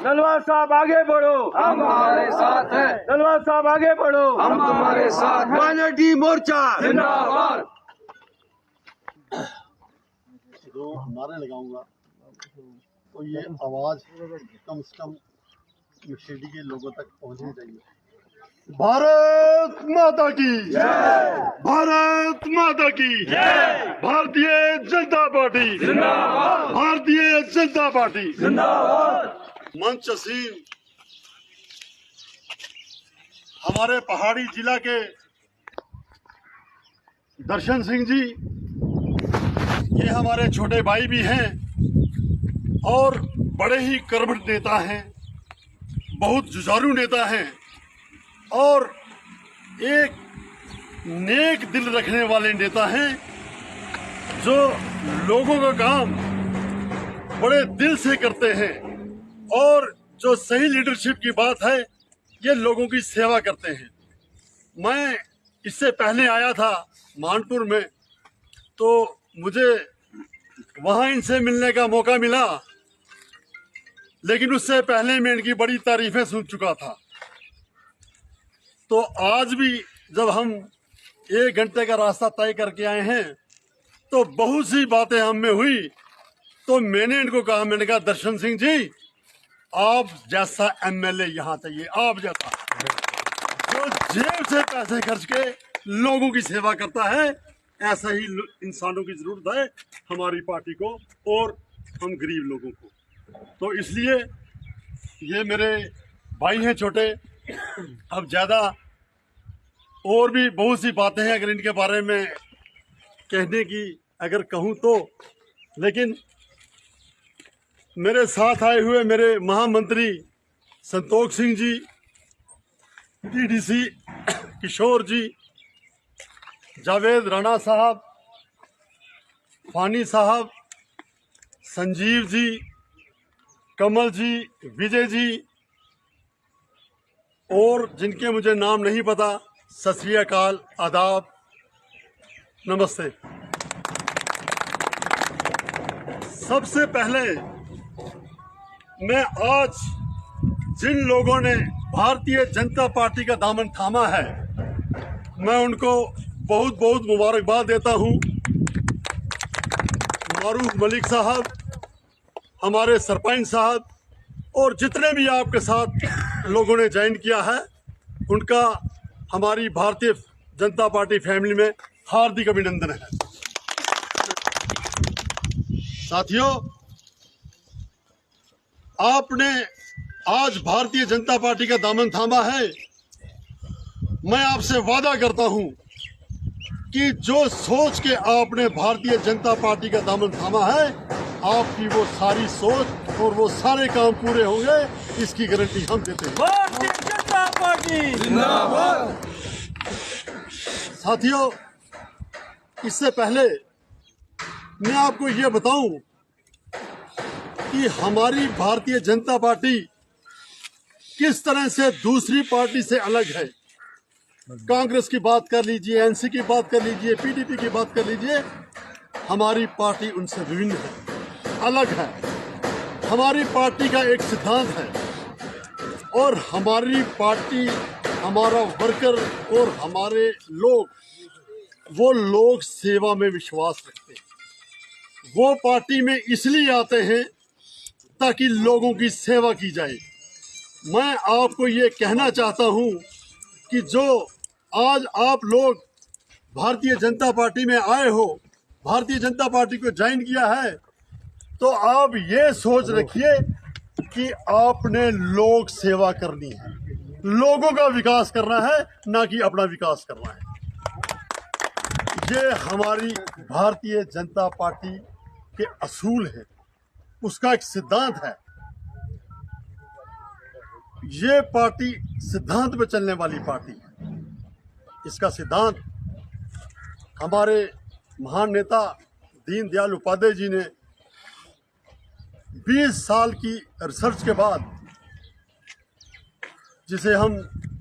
नलवा साहब आगे बढ़ो, हम तुम्हारे साथ हैं। नलवा साहब आगे बढ़ो, हम तुम्हारे साथ हैं। माइनॉरिटी मोर्चा जिंदाबाद। जो नारे लगाऊंगा तो ये आवाज कम से कम शिरडी के लोगों तक पहुंचनी चाहिए। भारत माता की जय, भारत माता की जय, भारतीय जनता पार्टी जिंदाबाद। भारतीय जनता पार्टी जिंदाबाद। मंच असीम हमारे पहाड़ी जिला के दर्शन सिंह जी, ये हमारे छोटे भाई भी हैं और बड़े ही कर्मठ नेता हैं, बहुत जुझारू नेता हैं और एक नेक दिल रखने वाले नेता हैं जो लोगों का काम बड़े दिल से करते हैं और जो सही लीडरशिप की बात है ये लोगों की सेवा करते हैं। मैं इससे पहले आया था मानपुर में, तो मुझे वहां इनसे मिलने का मौका मिला, लेकिन उससे पहले मैं इनकी बड़ी तारीफें सुन चुका था। तो आज भी जब हम 1 घंटे का रास्ता तय करके आए हैं तो बहुत सी बातें हम में हुई, तो मैंने इनको कहा, मैंने कहा दर्शन सिंह जी, आप जैसा एमएलए यहाँ चाहिए, आप जैसा जो जेब से पैसे खर्च के लोगों की सेवा करता है, ऐसा ही इंसानों की जरूरत है हमारी पार्टी को और हम गरीब लोगों को। तो इसलिए ये मेरे भाई हैं छोटे, अब ज्यादा और भी बहुत सी बातें हैं अगर इनके बारे में कहने की अगर कहूँ तो, लेकिन मेरे साथ आए हुए मेरे महामंत्री संतोष सिंह जी, डीडीसी किशोर जी, जावेद राणा साहब, फानी साहब, संजीव जी, कमल जी, विजय जी और जिनके मुझे नाम नहीं पता, सत श्री अकाल, आदाब, नमस्ते। सबसे पहले मैं आज जिन लोगों ने भारतीय जनता पार्टी का दामन थामा है, मैं उनको बहुत बहुत मुबारकबाद देता हूं। मारूफ मलिक साहब, हमारे सरपंच साहब और जितने भी आपके साथ लोगों ने ज्वाइन किया है, उनका हमारी भारतीय जनता पार्टी फैमिली में हार्दिक अभिनंदन है। साथियों, आपने आज भारतीय जनता पार्टी का दामन थामा है। मैं आपसे वादा करता हूं कि जो सोच के आपने भारतीय जनता पार्टी का दामन थामा है, आपकी वो सारी सोच और वो सारे काम पूरे होंगे, इसकी गारंटी हम देते हैं। भारतीय जनता पार्टी जिंदाबाद। साथियों, इससे पहले मैं आपको ये बताऊं कि हमारी भारतीय जनता पार्टी किस तरह से दूसरी पार्टी से अलग है। कांग्रेस की बात कर लीजिए, एनसी की बात कर लीजिए, पीडीपी की बात कर लीजिए, हमारी पार्टी उनसे विभिन्न है, अलग है। हमारी पार्टी का एक सिद्धांत है और हमारी पार्टी, हमारा वर्कर और हमारे लोग, वो लोग सेवा में विश्वास रखते हैं। वो पार्टी में इसलिए आते हैं ताकि लोगों की सेवा की जाए। मैं आपको ये कहना चाहता हूँ कि जो आज आप लोग भारतीय जनता पार्टी में आए हो, भारतीय जनता पार्टी को ज्वाइन किया है, तो आप ये सोच रखिए कि आपने लोक सेवा करनी है, लोगों का विकास करना है, ना कि अपना विकास करना है। ये हमारी भारतीय जनता पार्टी के असूल है, उसका एक सिद्धांत है। ये पार्टी सिद्धांत पे चलने वाली पार्टी है। इसका सिद्धांत हमारे महान नेता दीनदयाल उपाध्याय जी ने 20 साल की रिसर्च के बाद, जिसे हम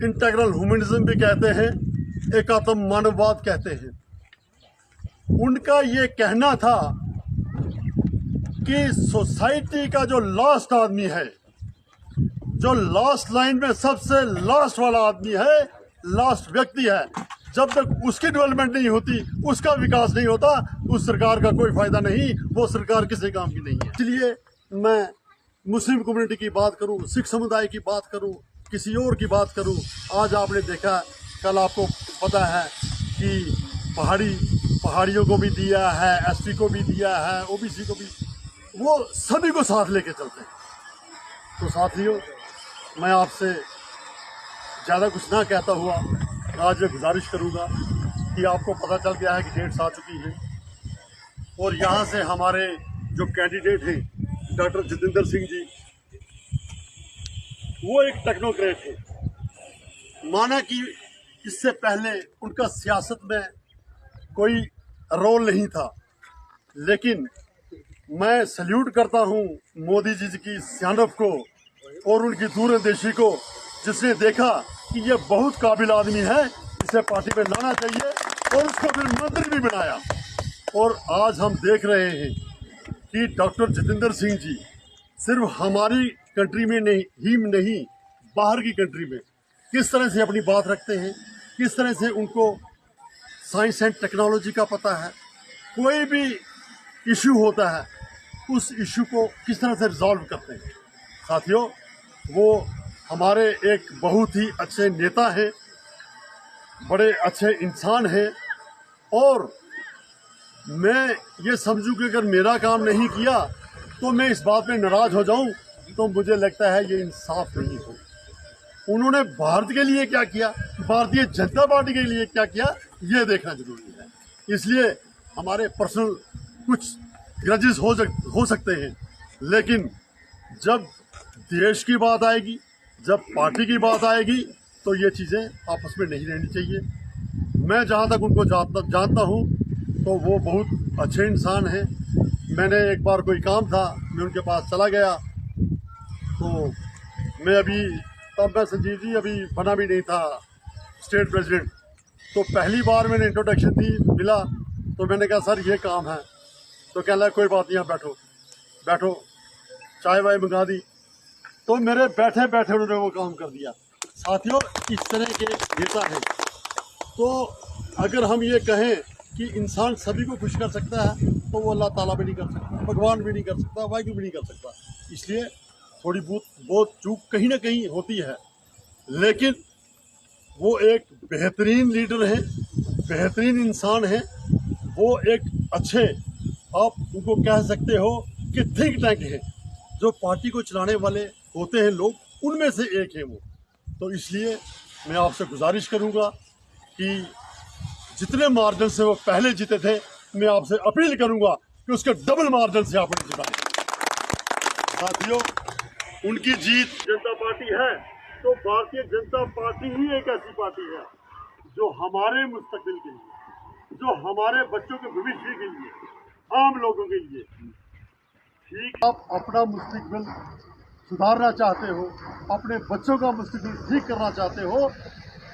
इंटेग्रल ह्यूमनिज्म भी कहते हैं, एकात्म मानववाद कहते हैं, उनका ये कहना था कि सोसाइटी का जो लास्ट आदमी है जो लास्ट लाइन में सबसे लास्ट वाला आदमी है, लास्ट व्यक्ति है, जब तक उसकी डेवलपमेंट नहीं होती, उसका विकास नहीं होता, उस सरकार का कोई फायदा नहीं, वो सरकार किसी काम की नहीं है। इसलिए मैं मुस्लिम कम्युनिटी की बात करूं, सिख समुदाय की बात करूं, किसी और की बात करूं, आज आपने देखा, कल आपको पता है कि पहाड़ियों को भी दिया है, एसटी को भी दिया है, ओबीसी को भी, वो सभी को साथ लेके चलते हैं। तो साथियों, मैं आपसे ज़्यादा कुछ ना कहता हुआ आज मैं गुजारिश करूंगा कि आपको पता चल गया है कि डेट्स आ चुकी हैं, और यहाँ से हमारे जो कैंडिडेट हैं डॉक्टर जितेंद्र सिंह जी, वो एक टेक्नोक्रेट है। माना कि इससे पहले उनका सियासत में कोई रोल नहीं था, लेकिन मैं सल्यूट करता हूं मोदी जी की सियानत को और उनकी दूरंदेशी को, जिसने देखा कि ये बहुत काबिल आदमी है, इसे पार्टी में लाना चाहिए, और उसको फिर मंत्री भी बनाया। और आज हम देख रहे हैं कि डॉक्टर जितेंद्र सिंह जी सिर्फ हमारी कंट्री में नहीं बाहर की कंट्री में किस तरह से अपनी बात रखते हैं, किस तरह से उनको साइंस एंड टेक्नोलॉजी का पता है, कोई भी इशू होता है उस इशू को किस तरह से रिजॉल्व करते हैं। साथियों, वो हमारे एक बहुत ही अच्छे नेता हैं, बड़े अच्छे इंसान हैं, और मैं ये समझूं कि अगर मेरा काम नहीं किया तो मैं इस बात में नाराज़ हो जाऊं, तो मुझे लगता है ये इंसाफ नहीं हो। उन्होंने भारत के लिए क्या किया, भारतीय जनता पार्टी के लिए क्या किया, ये देखना जरूरी है। इसलिए हमारे पर्सनल कुछ ग्रजेस हो सकते हैं, लेकिन जब देश की बात आएगी, जब पार्टी की बात आएगी, तो ये चीज़ें आपस में नहीं रहनी चाहिए। मैं जहाँ तक उनको जानता हूँ तो वो बहुत अच्छे इंसान हैं। मैंने एक बार कोई काम था, मैं उनके पास चला गया, तो मैं तब मैं संजीव जी अभी बना भी नहीं था स्टेट प्रेसिडेंट, तो पहली बार मैंने इंट्रोडक्शन दी, मिला, तो मैंने कहा सर ये काम है, तो कह लगा कोई बात नहीं, आप बैठो, चाय वाय मंगा दी, तो मेरे बैठे बैठे उन्होंने वो काम कर दिया। साथियों, इस तरह के नेता हैं। तो अगर हम ये कहें कि इंसान सभी को खुश कर सकता है, तो वो अल्लाह ताला भी नहीं कर सकता, भगवान भी नहीं कर सकता, वाहिगुरू भी नहीं कर सकता। इसलिए थोड़ी बहुत चूक कहीं ना कहीं होती है, लेकिन वो एक बेहतरीन लीडर है, बेहतरीन इंसान है, वो एक अच्छे, आप उनको कह सकते हो कि थिंक टैंक है, जो पार्टी को चलाने वाले होते हैं लोग, उनमें से एक है वो। तो इसलिए मैं आपसे गुजारिश करूंगा कि जितने मार्जिन से वो पहले जीते थे, मैं आपसे अपील करूंगा कि उसके डबल मार्जिन से आपने जिताए। साथियों, उनकी जीत जनता पार्टी है, तो भारतीय जनता पार्टी ही एक ऐसी पार्टी है जो हमारे मुस्तकबिल के लिए, जो हमारे बच्चों के भविष्य के लिए, आम लोगों के लिए, ठीक, आप अपना मुस्तकबिल सुधारना चाहते हो, अपने बच्चों का मुस्तकबिल ठीक करना चाहते हो,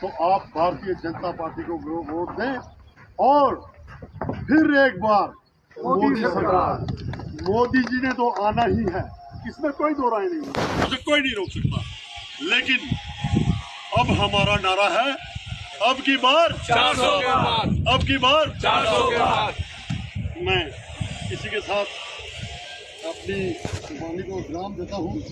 तो आप भारतीय जनता पार्टी को वोट दें, और फिर एक बार मोदी सरकार, मोदी जी ने तो आना ही है, इसमें कोई दो राय नहीं है, उसे कोई नहीं रोक सकता। लेकिन अब हमारा नारा है, अब की बार 400 के बाद, अब की बार 400 के बाद। मैं इसी के साथ अपनी कुर्बानी को विराम देता हूँ।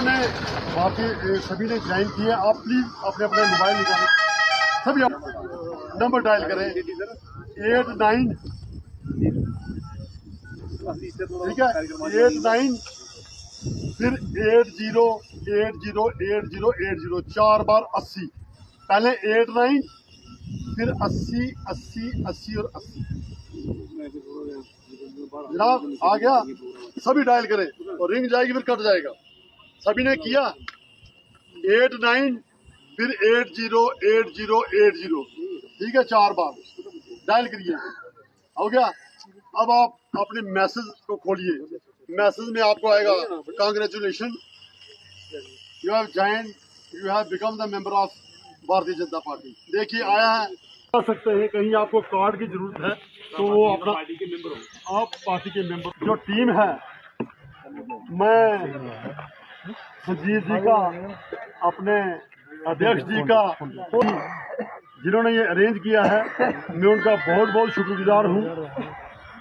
बाकी सभी ने ज्वाइन किया, आप प्लीज अपने अपने मोबाइल निकालें, सभी नंबर डायल करें 89, ठीक है, 89 फिर 80808080, 4 बार 80, पहले 89 फिर 80 और 80। जनाब आ गया, सभी डायल करें और रिंग जाएगी, फिर कट जाएगा। सभी ने किया 89 फिर 808080, ठीक है, 4 बार डायल करिए, हो गया। अब आप अपने मैसेज को खोलिए, मैसेज में आपको आएगा congratulation, you have joined, you have become the member of Bharatiya Janata party. देखिए आया है, आ सकते हैं, कहीं आपको कार्ड की जरूरत है तो वो अपना पार्टी के मेंबर हो, आप पार्टी के मेंबर। जो टीम है, मैं संजीव जी का, अपने अध्यक्ष जी का, जिन्होंने ये अरेंज किया है, मैं उनका बहुत बहुत शुक्रगुजार हूँ।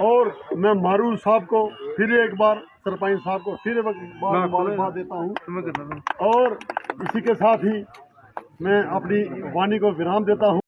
और मैं मारूल साहब को फिर एक बार, सरपंच साहब को फिर एक बार मुबारकबाद देता हूँ। और इसी के साथ ही मैं अपनी वाणी को विराम देता हूँ।